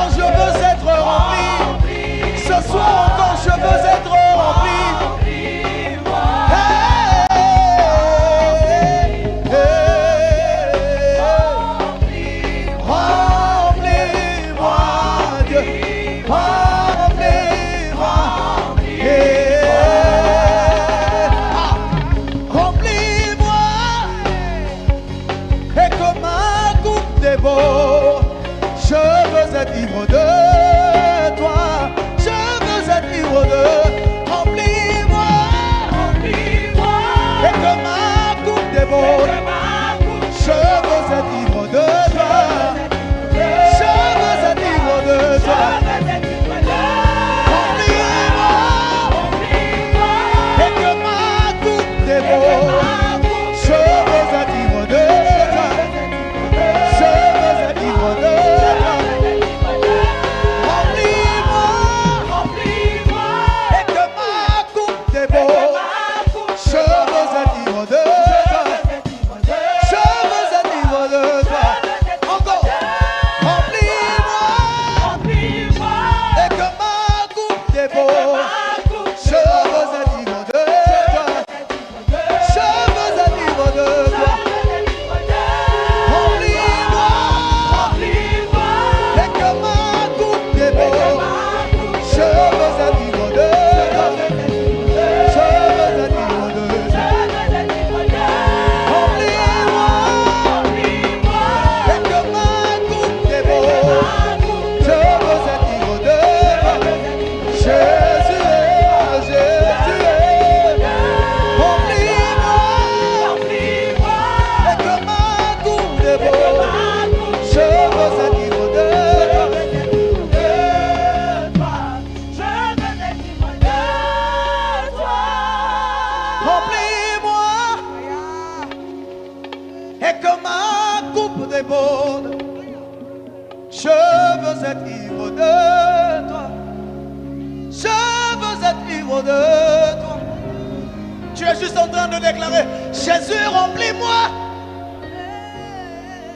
encore je veux être rempli. Ce soir encore je veux être rempli. Ivre de toi, je veux être ivre de. Remplis-moi, remplis-moi, et que ma coupe déborde. Je veux être ivre de toi, je veux être ivre de toi. Remplis-moi, et que ma coupe déborde. Je veux être ivre de toi, je veux être ivre de toi. Jésus, remplis-moi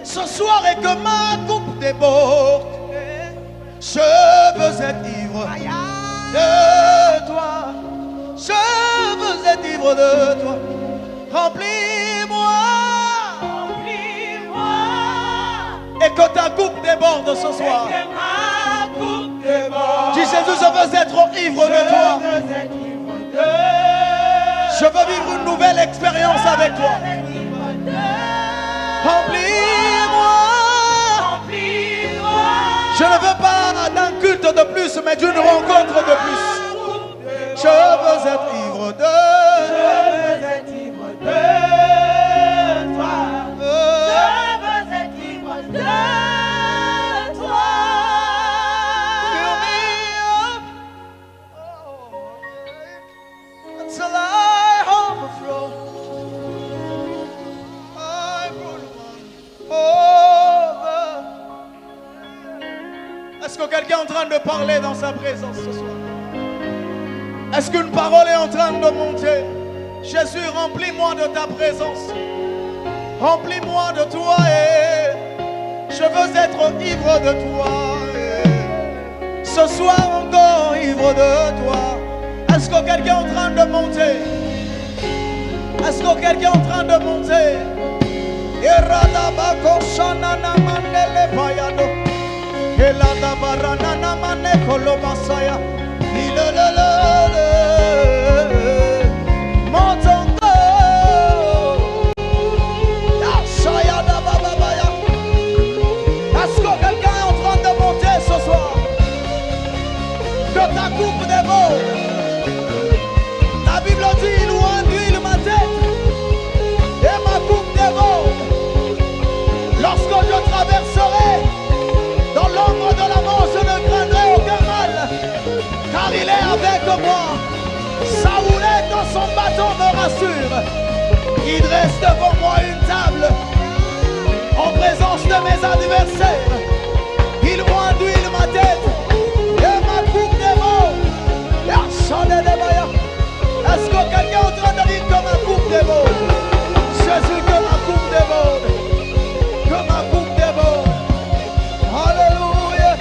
ce soir et que ma coupe déborde. Je veux être ivre de toi. Je veux être ivre de toi. Remplis-moi, remplis-moi, et que ta coupe déborde ce soir. Dis Jésus, je veux être ivre de toi. Je veux vivre une nouvelle expérience avec toi. Remplis-moi. Je ne veux pas d'un culte de plus, mais d'une rencontre de plus. Je veux être ivre de toi. Je veux être ivre de toi. Je veux être ivre de toi. Fill me up until I overflow. I will over. Est-ce que quelqu'un est en train de parler dans sa présence ce soir? Est-ce qu'une parole est en train de monter? Jésus, remplis-moi de ta présence. Remplis-moi de toi et je veux être ivre de toi. Et ce soir encore ivre de toi. Est-ce que quelqu'un est en train de monter? Est-ce que quelqu'un est en train de monter? Monte encore. Est-ce que quelqu'un est en train de monter ce soir? Que ta coupe déborde. La Bible dit, il oint ma tête et ma coupe déborde. Lorsque je traverserai dans l'ombre de la mort, je ne craindrai aucun mal, car il est avec moi. Sa houlette dans son bâton me rassure. Il dresse devant moi une table en présence de mes adversaires. Il oint d'huile ma tête et ma coupe déborde. Est-ce que quelqu'un est en train de dire que ma coupe déborde? Jésus, que ma coupe déborde. Que ma coupe déborde. Alléluia.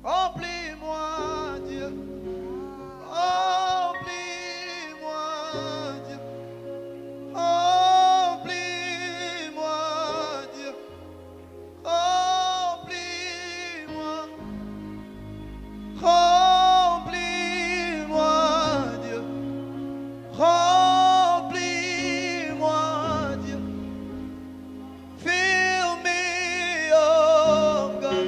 Remplis-moi, Dieu. Remplis-moi, Dieu. Remplis-moi, Dieu. Remplis-moi. Remplis-moi, Dieu. Remplis-moi, Dieu. Fill me, oh God.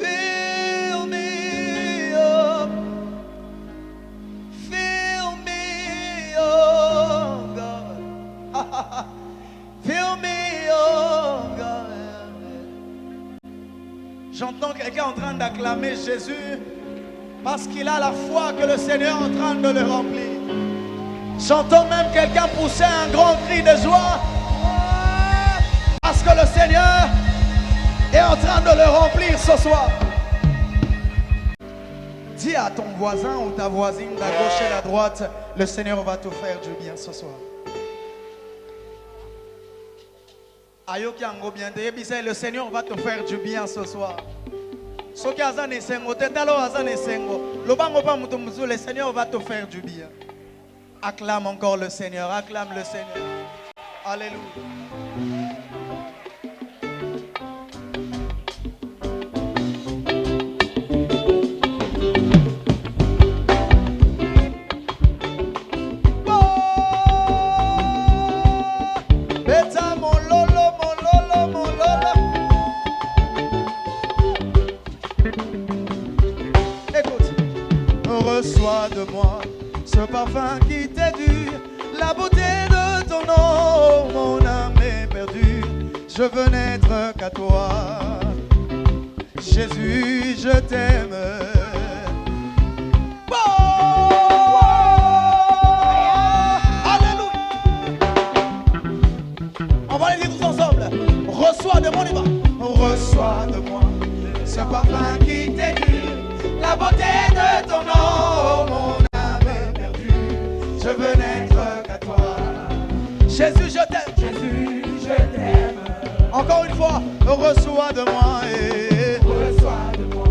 Fill me up. Fill me, oh God. Fill me, oh God. J'entends quelqu'un en train d'acclamer Jésus parce qu'il a la foi que le Seigneur est en train de le remplir. J'entends même quelqu'un pousser un grand cri de joie parce que le Seigneur est en train de le remplir ce soir. Dis à ton voisin ou ta voisine de la gauche et de la droite, le Seigneur va te faire du bien ce soir. Ayoki ango bien te yebisa, le Seigneur va te faire du bien ce soir. Soki aza ne sengo tetalo aza ne sengo lobango pa mutu muzu, le Seigneur va te faire du bien. Acclame encore le Seigneur, acclame le Seigneur. Alléluia. Reçois de moi ce parfum qui t'est dû, la beauté de ton nom, mon âme est perdue. Je veux n'être qu'à toi, Jésus, je t'aime. Alléluia. On va les dire tous ensemble. Reçois de moi, on y va. Reçois de moi ce parfum qui t'est dû, la beauté de ton nom, mon âme est perdue. Je veux n'être qu'à toi. Jésus, je t'aime. Jésus, je t'aime. Encore une fois, reçois de moi. Reçois de moi.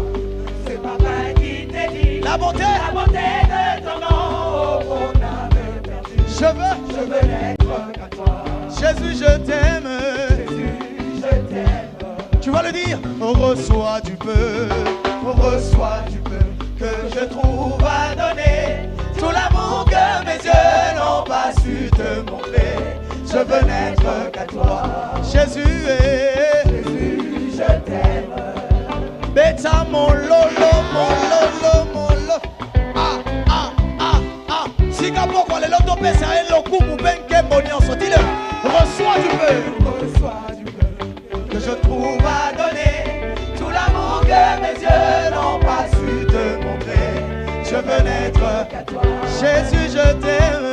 C'est papa qui t'est dit. La beauté de ton nom, mon âme est perdue. Je veux n'être qu'à toi. Jésus, je t'aime. Jésus, je t'aime. Tu vas le dire. Reçois du peu. Reçois du peu que je trouve à donner, tout l'amour que mes yeux n'ont pas su te montrer. Je veux n'être qu'à toi, Jésus, Jésus, je t'aime. Beta mon lolo, mon lolo, mon lolo. Ah, ah, ah, ah. Si kapo kwa le loto pesa et le coup ou ben que bonnion soit-il. Reçois du peu que je trouve à donner, tout l'amour que mes yeux n'ont pas su te montrer. Je veux n'être qu'à toi, Jésus, je t'aime.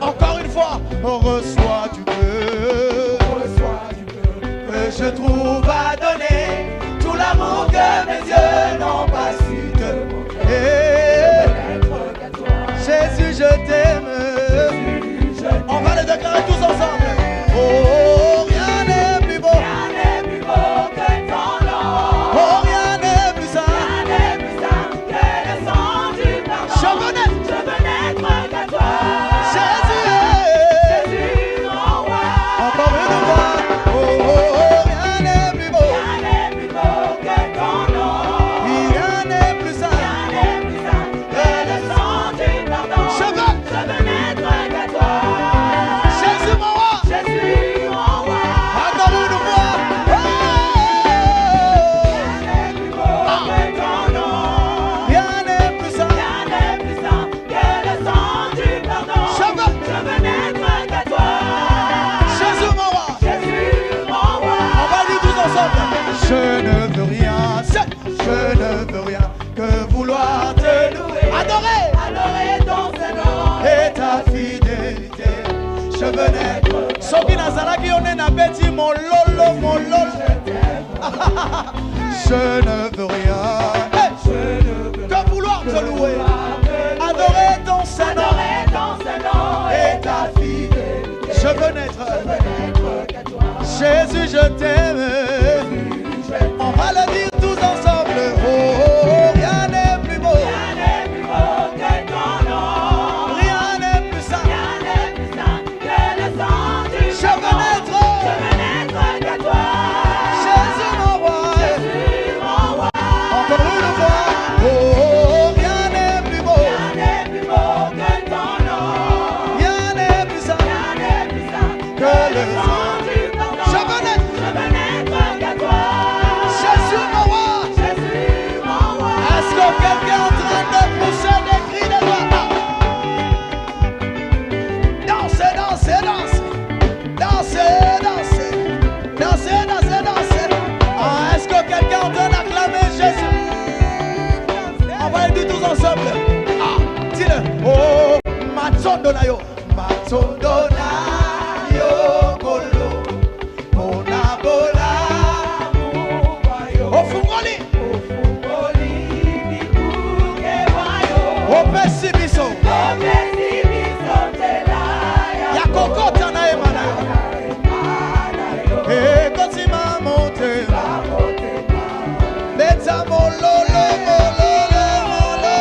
Encore une fois, reçois du peu que je trouve à donner, tout l'amour que mes yeux n'ont pas su te montrer. Jésus, je t'aime. On va le déclarer tous ensemble. Oh, rien n'est plus beau. Je ne veux rien, je ne veux rien que vouloir te louer, adorer ton Seigneur et ta fidélité. Je veux naître. Soki nazalaki on est na beti mon lolo, mon lolo. Je ne veux rien, que vouloir te louer, adorer ton Seigneur. je t'aime. On va le dire tous ensemble. Oh, rien n'est plus beau. que ton nom. Rien n'est plus saint. Rien n'est plus saint que le sang du Je veux naître. Je veux n'être que toi. Jésus mon roi. Jésus mon roi. Encore une fois. Oh, rien n'est plus beau. Rien n'est plus beau que ton nom. Rien n'est plus saint Rien n'est plus saint que le sang. sang du pardon. Je veux naître. Je veux n'être que toi. Jésus mon roi. Jésus mon roi. Est-ce que quelqu'un est en train de pousser des cris de joie? Dansez, dansez, dansez. Dansez, dansez. Dansez, dansez, dansez. Ah, est-ce que quelqu'un est en train d'acclamer Jésus? On va le dire tous ensemble. Ah, dis-le. Oh, Matsundonayo. Matsundonayo Kolo. Monabola. Oh, Fungoli. Oh, Pessibiso. Yakokota na emana. Eh, kotima monte. Beta mololo, mololo, mololo.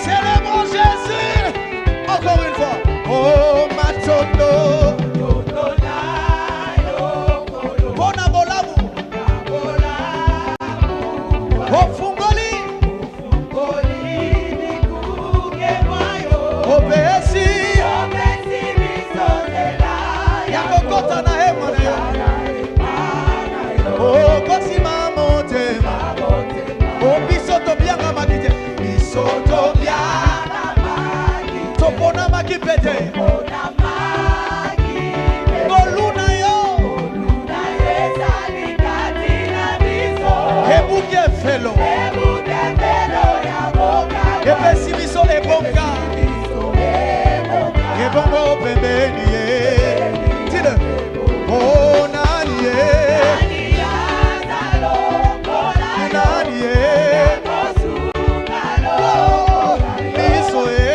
Célébrons Jésus. Encore une fois. Oh, Matondo. Bonabolamu. Oh, Fungoli. Oh, Pessi. Yakokota na emana. Oh, kotima monte. Oh, bisoto bianga makite. Bisoto bianga makite. Topona makipete. Goluna yo. Ebuke felo. Epesi biso ebonga. Ebongo pembeni ye. Tile. Oh, nani ye. Nani ye. Oh, biso ye.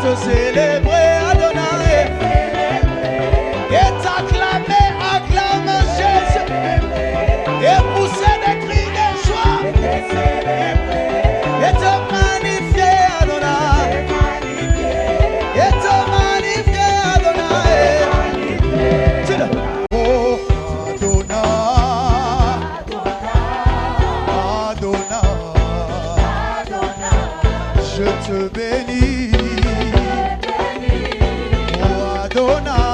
te célébrer, Adonai. Et t'acclamer, acclame Jésus. Et pousser des cris de joie. Et te magnifier, Adonai. Et te magnifier, Adonai. Oh, Adonai. Je te bénis, oh Adonai,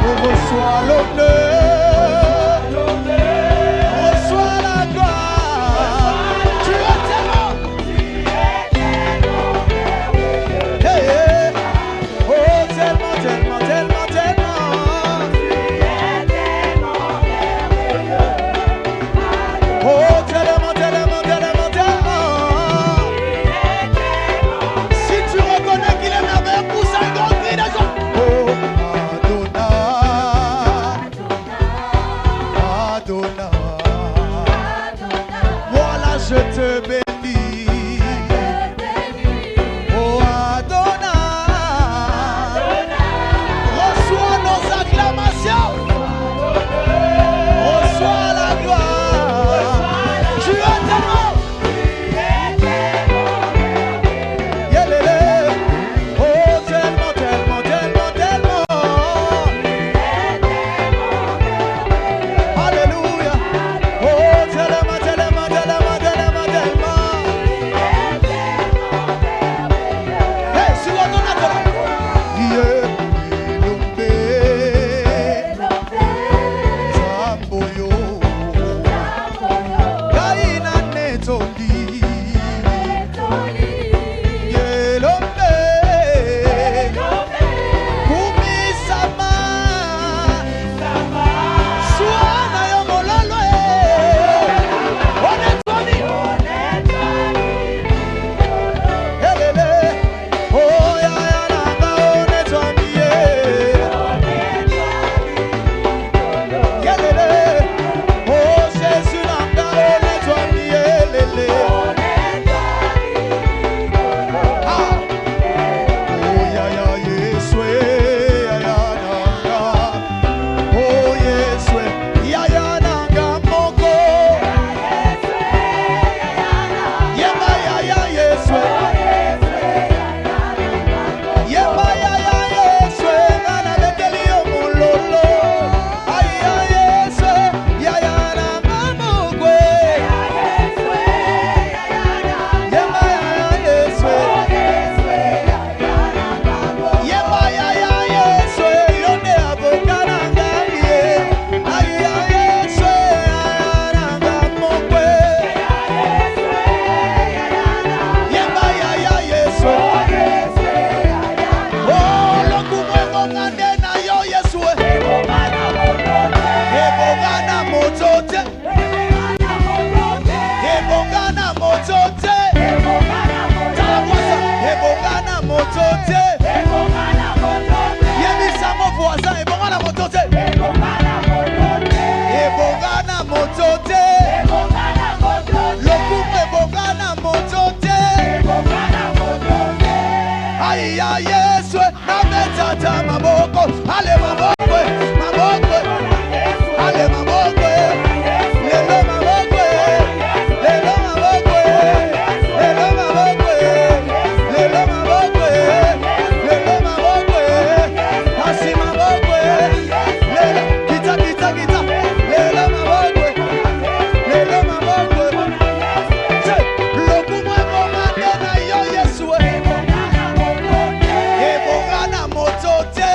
on reçoit l'honneur, reçoit la gloire, tu es tellement, hey, hey. Oh tellement, tellement, tellement, tellement, oh tellement, tellement, tellement, tellement. Si tu reconnais qu'il est merveilleux, pousse un grand cri de joie. Oh Adonai, voilà je te bénis. Oh Adonai, reçois nos acclamations, reçois la gloire. Tu es tellement, yélélé. Oh tellement, tellement, tellement, tellement. Alléluia. Oh tellement, tellement, tellement, tellement, tellement. Hey, sur ton Adonai. Tamboyo. Kaina netoli. Yelombe. Kumisama. Suana yo mololo. Onetoni. Elele. Oh ya ya nanga onetoni. Yelele. Oh Jésus nanga onetoni. Elele. Ah. Oh ya ya Yeswe, ya ya nanga. Oh Yeswe, ya ya nanga moko. Yema ya ya Yeswe. Yema ya ya Yeswe, ngana beteli yo mulolo. Ay ya Yeswe, ya ya nanga moko. Yema ya ya Yeswe. Yema ya ya Yeswe, yonde abokana ngamie. Ay ya Yeswe, ya ya nanga moko. Yema ya ya Yeswe. Oh, lokumwe ngongande na yo Yeswe. Ebongana motote. Ebongana motote. Talakwasa. Ebongana motote. Yebisa mo voisin. Ebongana motote. Ebongana motote. Lokumwe ebongana motote. Ay ya Yeswe, nametata maboko, ale maboko, maboko, ale maboko, lelo maboko, lelo maboko, lelo maboko, lelo maboko, lelo maboko, pasi maboko, lelo kita kita kita, lelo maboko, lelo maboko. Say, lokumwe ngomande na yo Yeswe. Ebongana motote.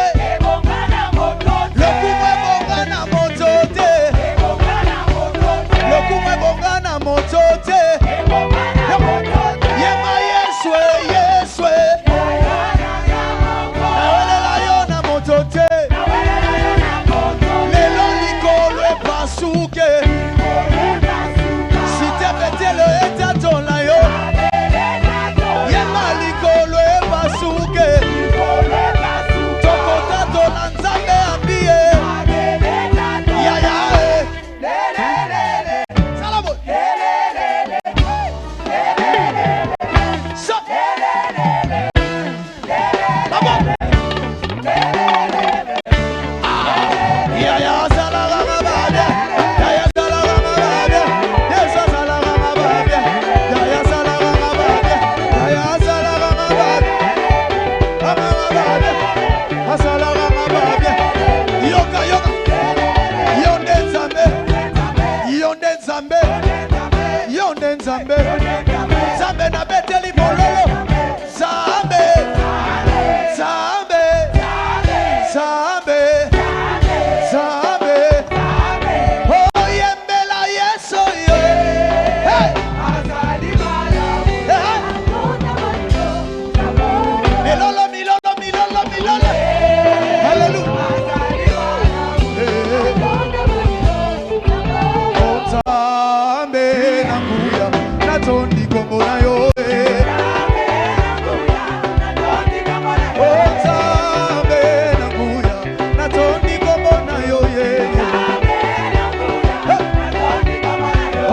Zambe na beteli mololo. Zambe. Zambe. Zambe. Zambe. Oh yembela yeso yo. Hey. Milolo, milolo, milolo, milolo. Hallelujah. Zambe na kuya na tondi kombo na yo. Zambe na kuya na tondi kombo na yo.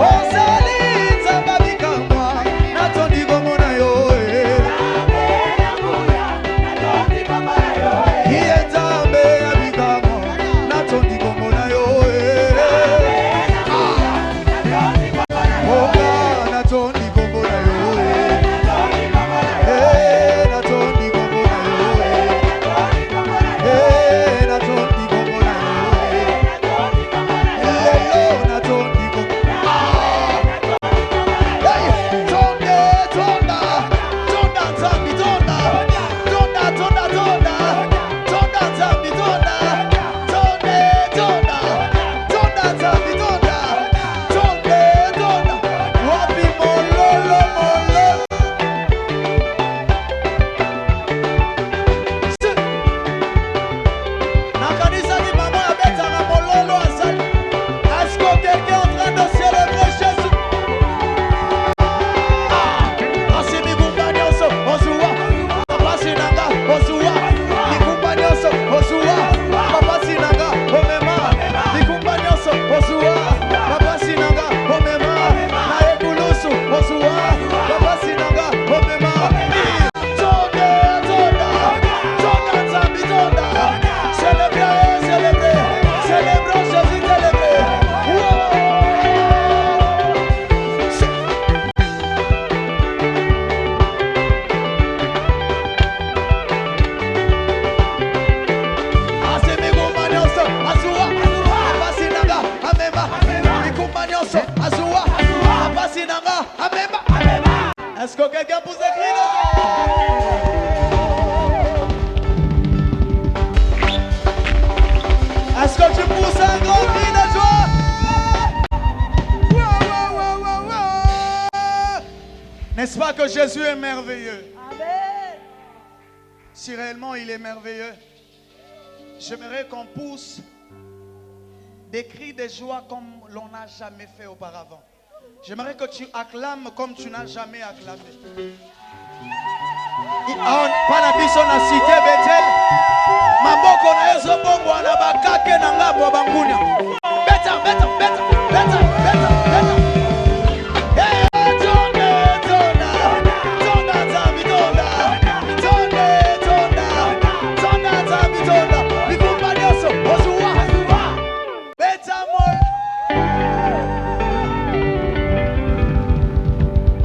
Ozali nzamba bikamwa na tondi kombo na yo. Iye nzambe abikamwa na tondi kombo na yo. Oga na tondi kombo na yo. Na tondi kombo na yo. Na tondi kombo na yo. Lelo na tondi kombo. Tonda, tonda, tonda nzambi tonda. Tonda, tonda, tonda. Tonda nzambi tonda. Tonde, tonda. Tonda nzambi tonda. Tonde, tonda. Wapi mololo, mololo. Na kanisa ni mama abeta na mololo asali. Est-ce que quelqu'un est en train de célébrer Jésus? Asimi kumba nyonso ozuwa. Papa sinanga ozuwa. Likumba nyonso ozuwa. Papa sinanga omema. Likumba nyonso ozuwa. Papa sinanga omema. Na ekulusu ozuwa. Papa sinanga omema. Tonda, tonda. Tonda nzambi tonda. Célébrez, célébrez. Célébrons Jésus, célébrez. Est-ce que quelqu'un pousse des cris là? Est-ce que tu pousses un grand cri de joie? N'est-ce pas que Jésus est merveilleux? Si réellement il est merveilleux, j'aimerais qu'on pousse des cris de joie comme l'on n'a jamais fait auparavant. J'aimerais que tu acclames comme tu n'as jamais acclamé. Pana biso na cité Bethel. Maboko na yeso bongo na bakake na ngabo bangunya. Beta, beta, beta, beta, beta, beta. Hey, tonda, tonda, tonda nzambi tonda. Tonda, tonda, tonda nzambi tonda. Likumba nyoso ozuwa. Beta moy.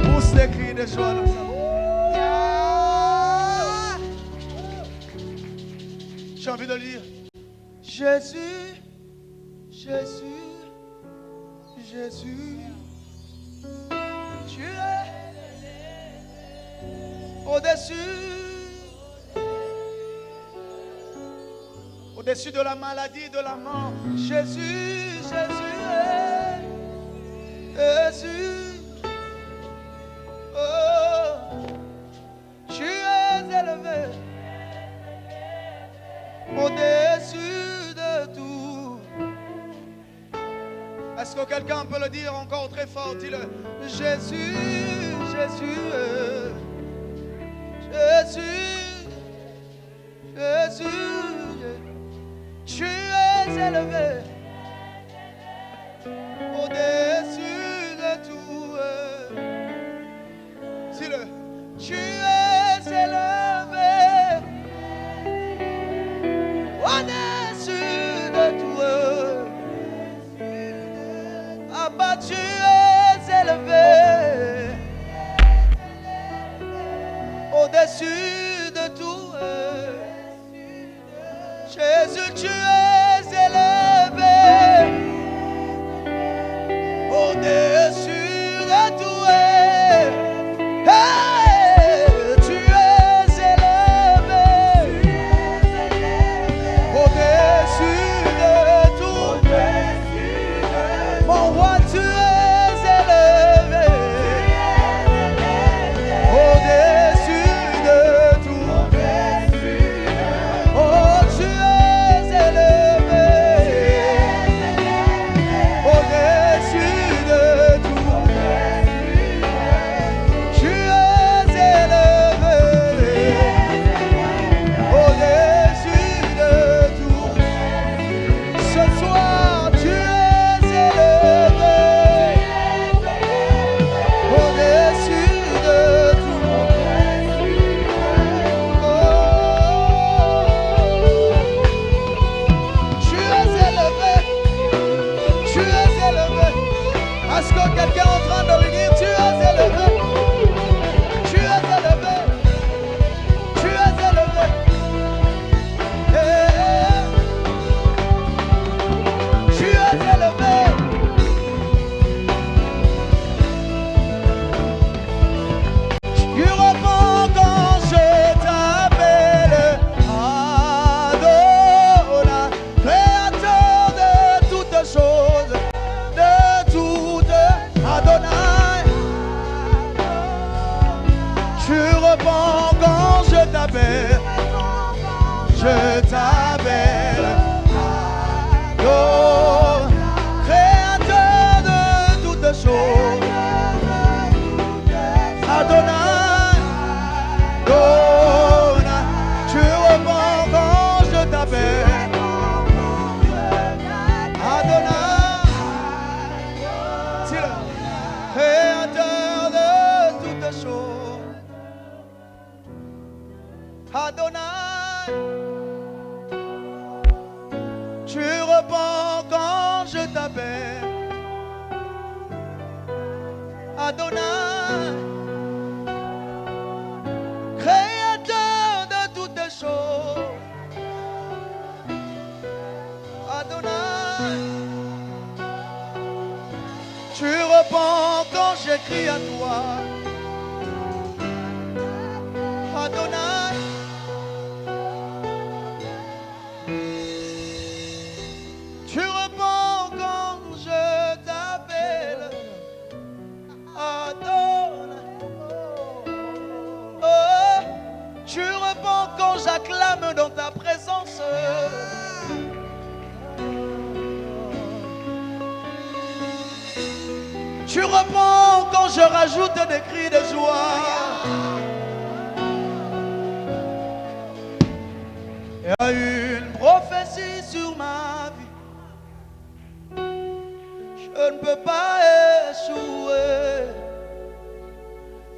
Pousse des cris de joie comme ça. J'ai envie de dire Jésus, Jésus, Jésus, tu es au-dessus de la maladie, de la mort. Jésus, Jésus, Jésus, oh, tu es élevé au-dessus de tout. Est-ce que quelqu'un peut le dire encore très fort? Dis-le. Jésus, Jésus, Jésus, Jésus, tu es élevé au-dessus de tout. Dis-le. Tu es élevé au-dessus de tout. Abba, tu es élevé au-dessus de tout. Jésus, tu es élevé au-dessus de tout. réponds quand je t'appelle. Je t'appelle. Oh, créateur de toutes choses. Adonai, Adonai, tu réponds quand je t'appelle. Adonai, dis-le, créateur de toutes choses. Adonai, tu réponds quand je t'appelle. Adonai, créateur de toutes choses. Adonai, tu réponds quand j'écris à toi. Adonai, tu réponds quand je t'appelle. Adonai, oh, tu réponds quand j'acclame dans ta présence. Tu réponds quand je rajoute des cris de joie. Il y a une prophétie sur ma vie. Je ne peux pas échouer.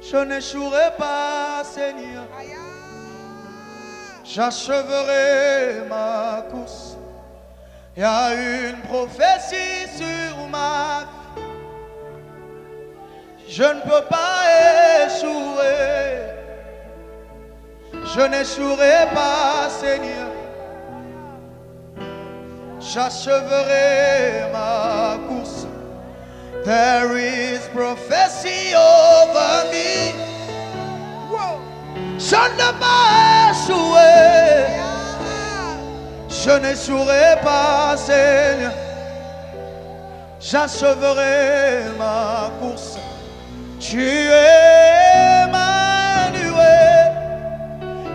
Je n'échouerai pas, Seigneur. J'achèverai ma course. Il y a une prophétie sur ma vie. Je ne peux pas échouer. Je n'échouerai pas, Seigneur. J'achèverai ma course. There is prophecy over me. Je ne peux pas échouer. Je n'échouerai pas, Seigneur. J'achèverai ma course. Tu es Emmanuel,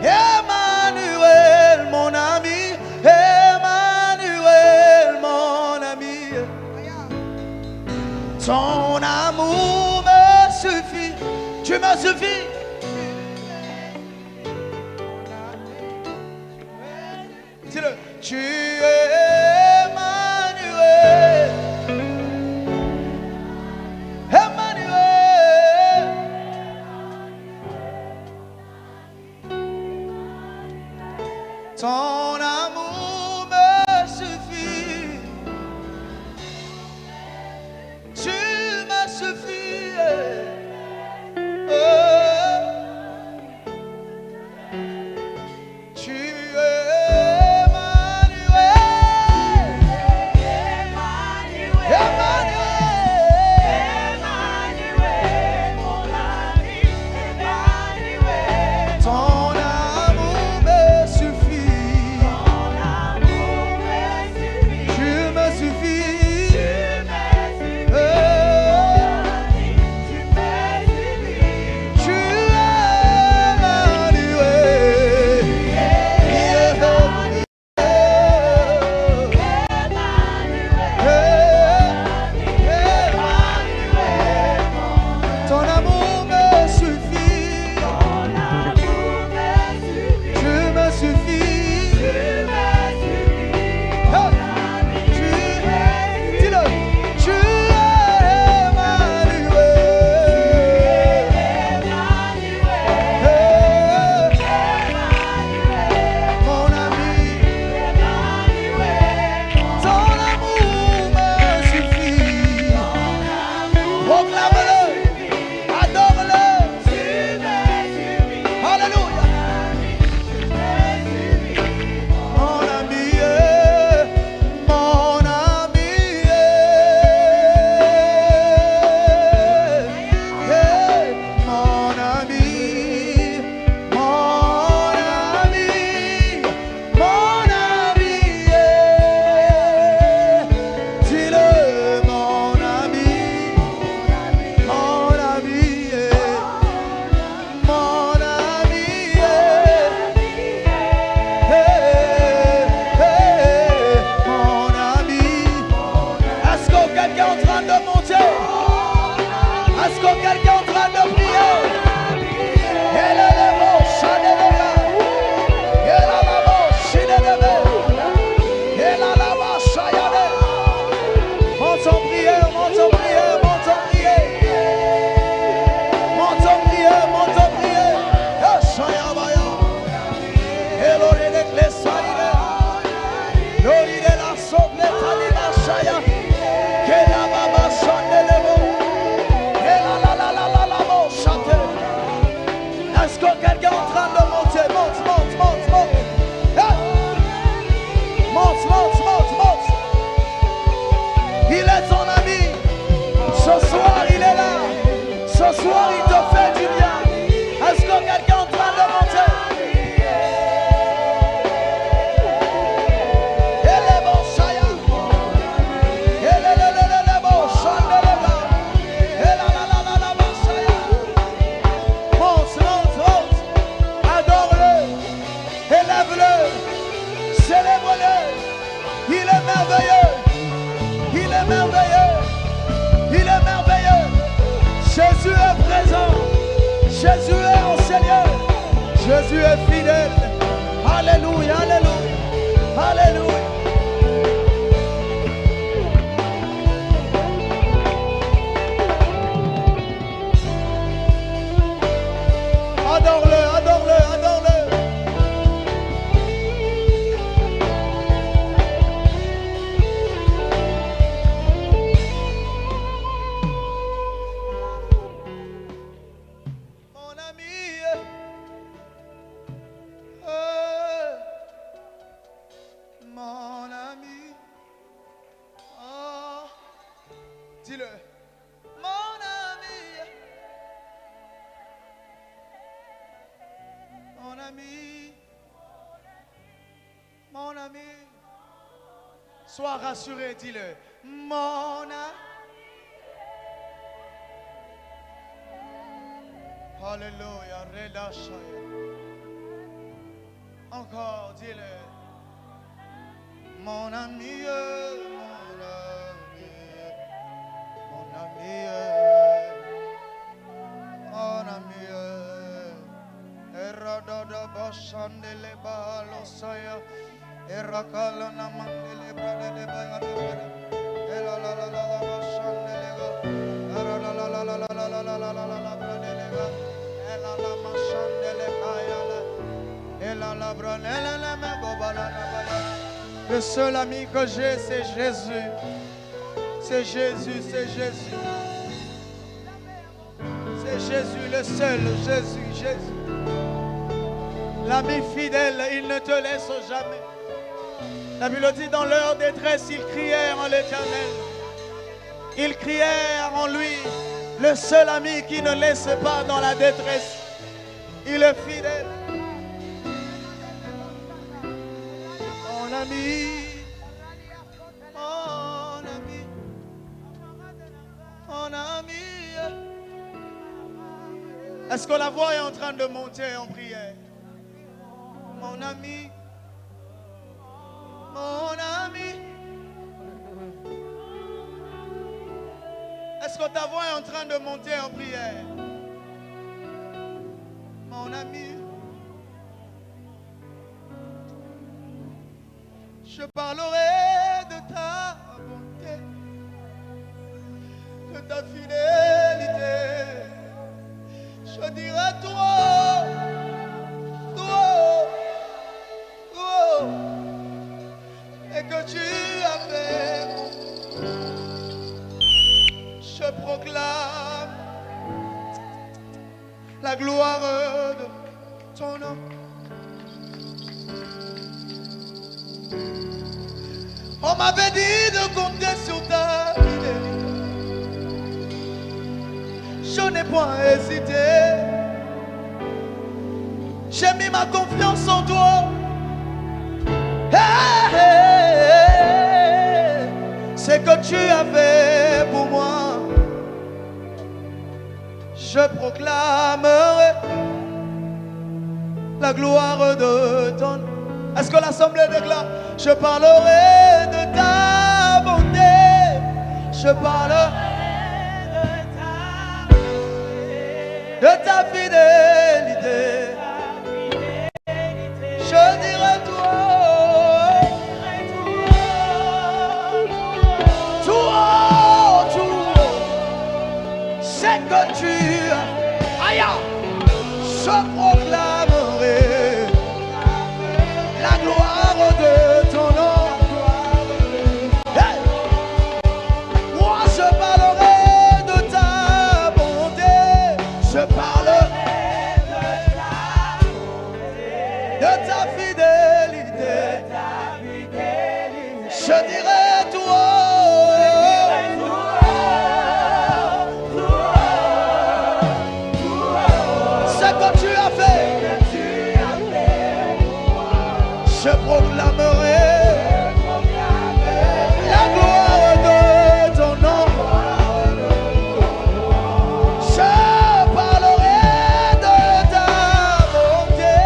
Emmanuel, mon ami, Emmanuel, mon ami. Ton amour me suffit, tu me suffis. Dis-le, tu es Emmanuel, Emmanuel. Ton amour me suffit. Tu me suffis. Tu es Emmanuel. Emmanuel. Emmanuel, mon ami, Emmanuel. Ton amour me suffit. Ton Célèbre-le. Il est merveilleux. Il est merveilleux. Il est merveilleux. Jésus est présent. Jésus est enseigneur. Jésus est fidèle. Alléluia, alléluia, alléluia. Adore-le, adore-le, adore-le. Mon ami, mon ami, oh, dis-le, mon ami, mon ami, mon ami, sois rassuré, dis-le, mon ami. Alléluia, relâche-le. Encore, dis-le. Mon ami, mon ami, mon ami, mon ami. Eradada bashandele balosaya, erakala namandele bradele bayadele, ela bashandele ga, la bradele ga, ela mashandele kayala, ela bradele me gobala baya. Le seul ami que j'ai, c'est Jésus. C'est Jésus, c'est Jésus. C'est Jésus, le seul, Jésus, Jésus. L'ami fidèle, il ne te laisse jamais. La Bible dit, dans leur détresse, ils crièrent en l'Éternel. Ils crièrent en lui, le seul ami qui ne laisse pas dans la détresse. Il est fidèle. Mon ami, mon ami, mon ami. Est-ce que la voix est en train de monter en prière? Mon ami, mon ami. Est-ce que ta voix est en train de monter en prière? Mon ami, je parlerai de ta bonté, de ta fidélité. Je dirai toi, et que tu as fait. Je proclame la gloire de ton nom. On m'avait dit de compter sur ta fidélité. Je n'ai point hésité. J'ai mis ma confiance en toi. Hey, hey, c'est que tu as fait pour moi. Je proclamerai la gloire de ton. Est-ce que l'assemblée déclare? Je parlerai de ta bonté. Je parlerai de ta fidélité. Je dirai c'est que tu as. Aïe, je proclamerai la gloire de ton nom. Hey. Moi je parlerai de ta bonté. Je parlerai de ta fidélité. Je dirai toi. Je proclamerai la gloire de ton nom. Je parlerai de ta bonté,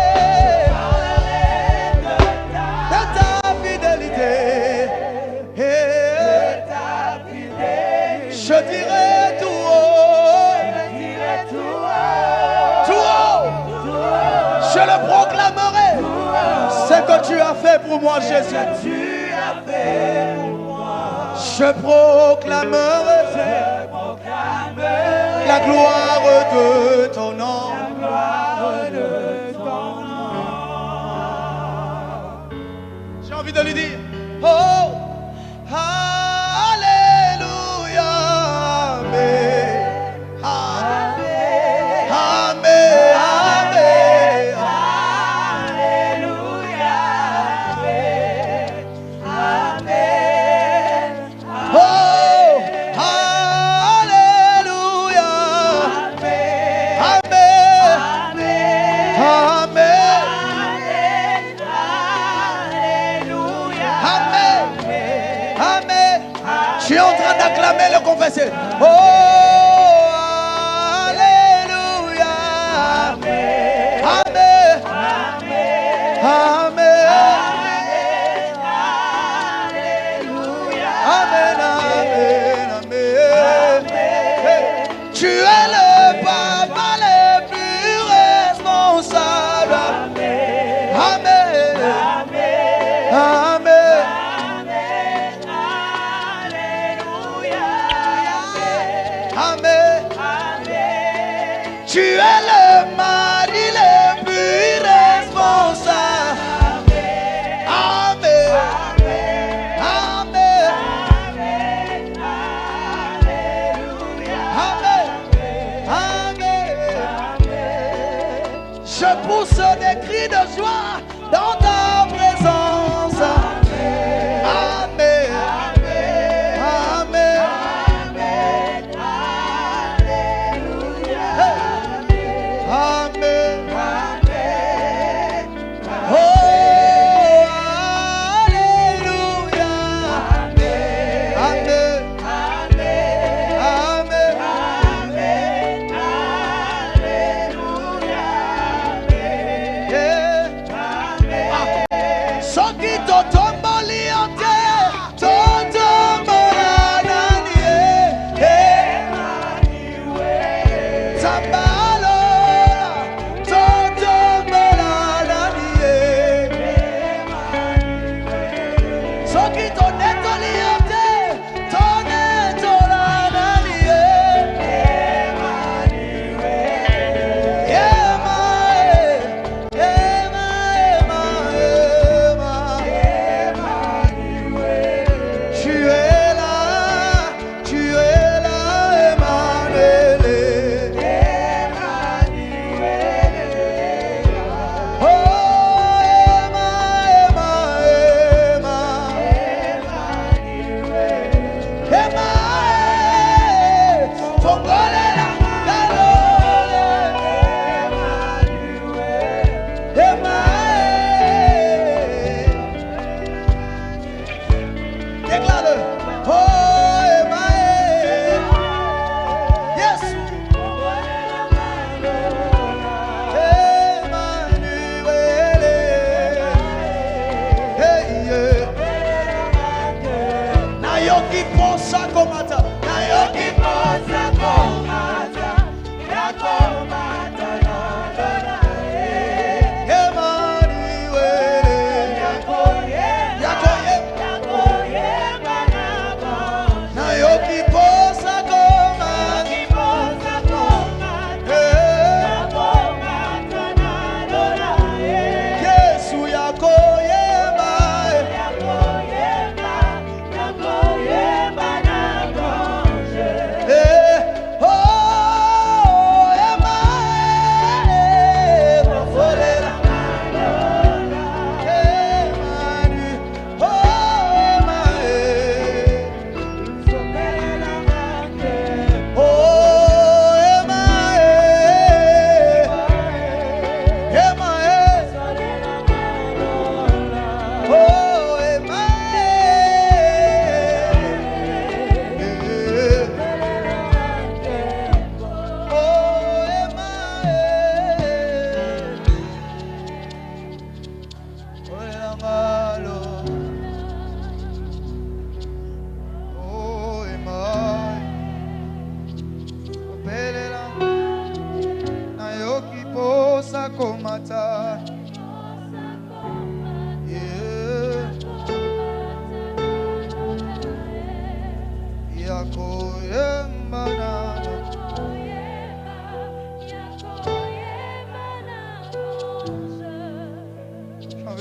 de ta proclamerai ce que tu as fait pour moi, Jésus. Je proclamerai la gloire de ton nom. J'ai envie de lui dire, oh, alléluia, amen, amen, amen, amen, alléluia, amen, oh, alléluia, amen, amen, amen. Je suis en train d'acclamer le confesseur. Oh, alléluia. Amen. Amen. Amen. Amen. Amen. Tu es le papa le plus responsable. Amen. Amen. Amen. Tu es le mari le plus responsable. Amen. Amen. Amen. Amen. Je pousse des cris de joie dans ta présence. Amen. Amen. Amen. Oh, alléluia. Amen. Amen. Yeah.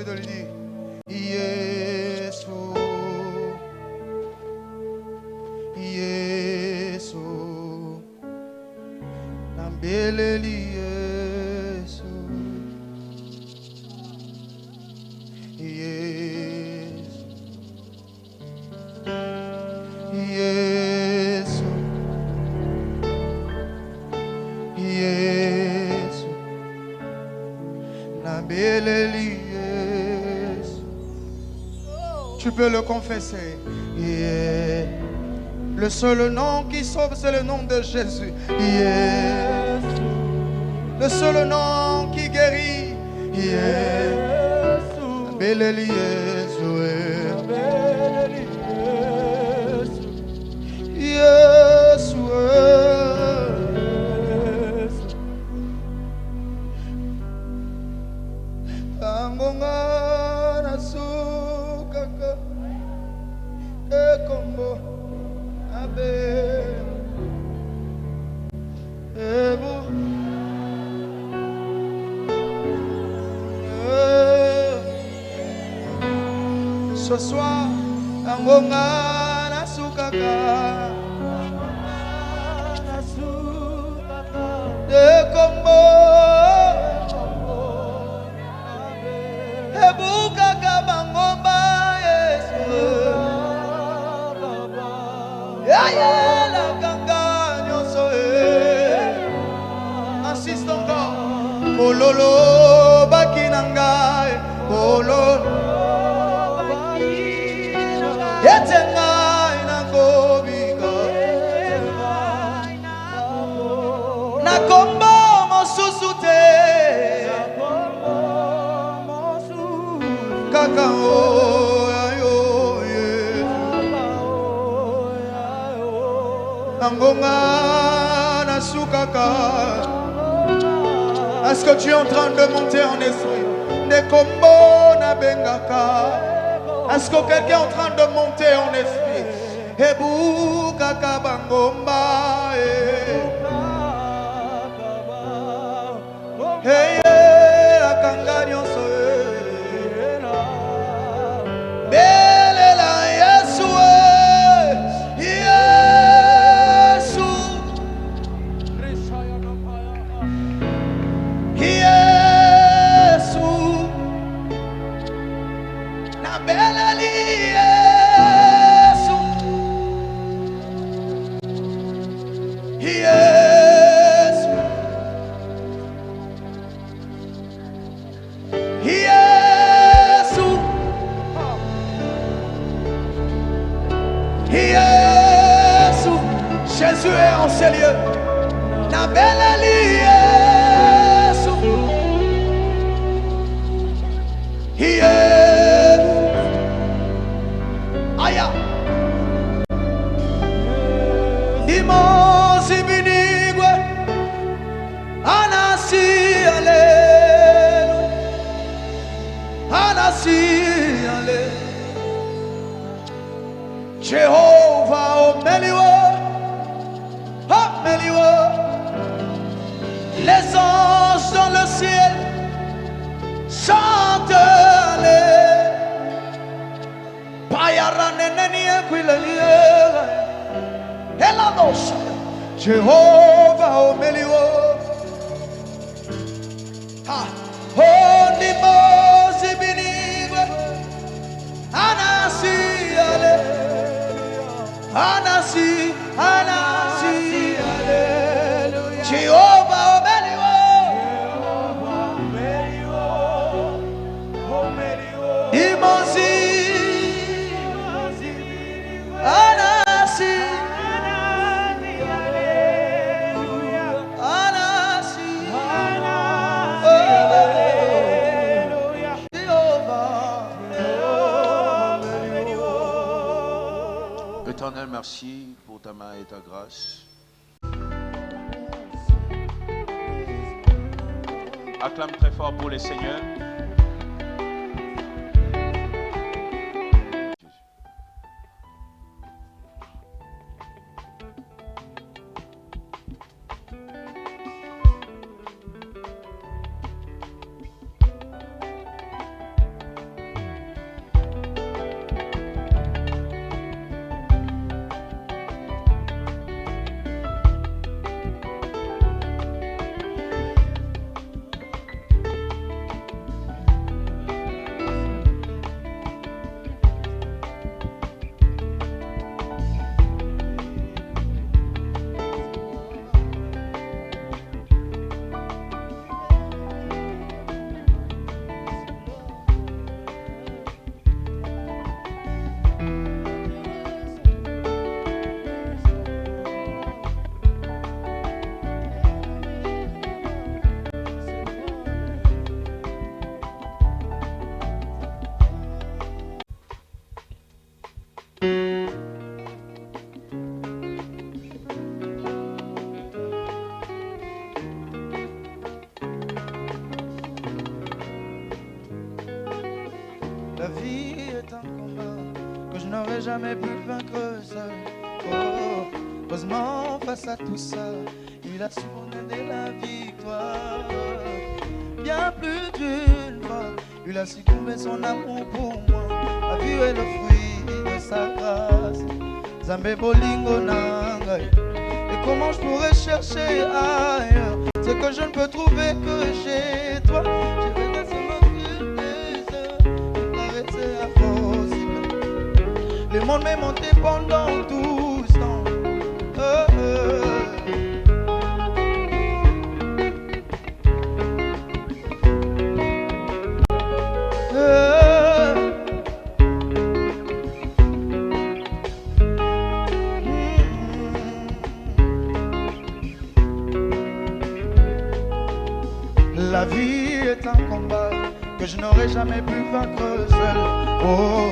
envie de lui dire, Yesu, Yesu, Nambeleli Yesu, Yesu, Yesu, Yesu, Nambeleli Yesu. Tu peux le confesser. Yeah. Le seul nom qui sauve, c'est le nom de Jésus. Yeah. Le seul nom qui guérit. Yeah. Nambeleli Yesu. Yesu. Angonga nasukaka ekombo abe ebu ce soir angonga nasukaka ekombo ebuka bangomba Yesu ayela kanga nyonso insiste encore kololo bakinanga kololo yetenga inakobika nakombo mosusu te kaka ayo angonga nasukaka. Est-ce que tu es en train de monter en esprit? Nekombo na bengaka. Est-ce que quelqu'un est en train de monter en esprit? Ebu kaka bangomba hey la kanga nyonso belela Yesu Yesu Yesu na beleli Yesu Yesu Yesu Yesu Jésus est en ces lieux. Na beleli Yesu Yesu aya Dimosi binigwe anasi alelu anasi alelu Jehovah omeliwo omeliwo les anges dans le ciel chantent les payaranenenie kwilenie elanosha Jehovah omeliwo ha onimosi binigwe anasi ale anasi anasi aleluya Jehovah omeliwo imosi anasi anasi aleluya Jehovah. Éternel, merci pour ta main et ta grâce. Acclame très fort pour les seigneurs. La vie est un combat que je n'aurais jamais pu vaincre seul. Oh, heureusement face à tout ça, il a su me donner la victoire. Bien plus d'une fois, il a su trouver son amour pour moi. La vie est le fruit de sa grâce. Zambé bolingo nangai. Et comment je pourrais chercher ailleurs ce que je ne peux trouver que chez toi? Je vais danser ma vie des heures, caresser impossible. Le monde m'est monté pendant tout ce temps. La vie est un combat que je n'aurais jamais pu vaincre seul. Oh,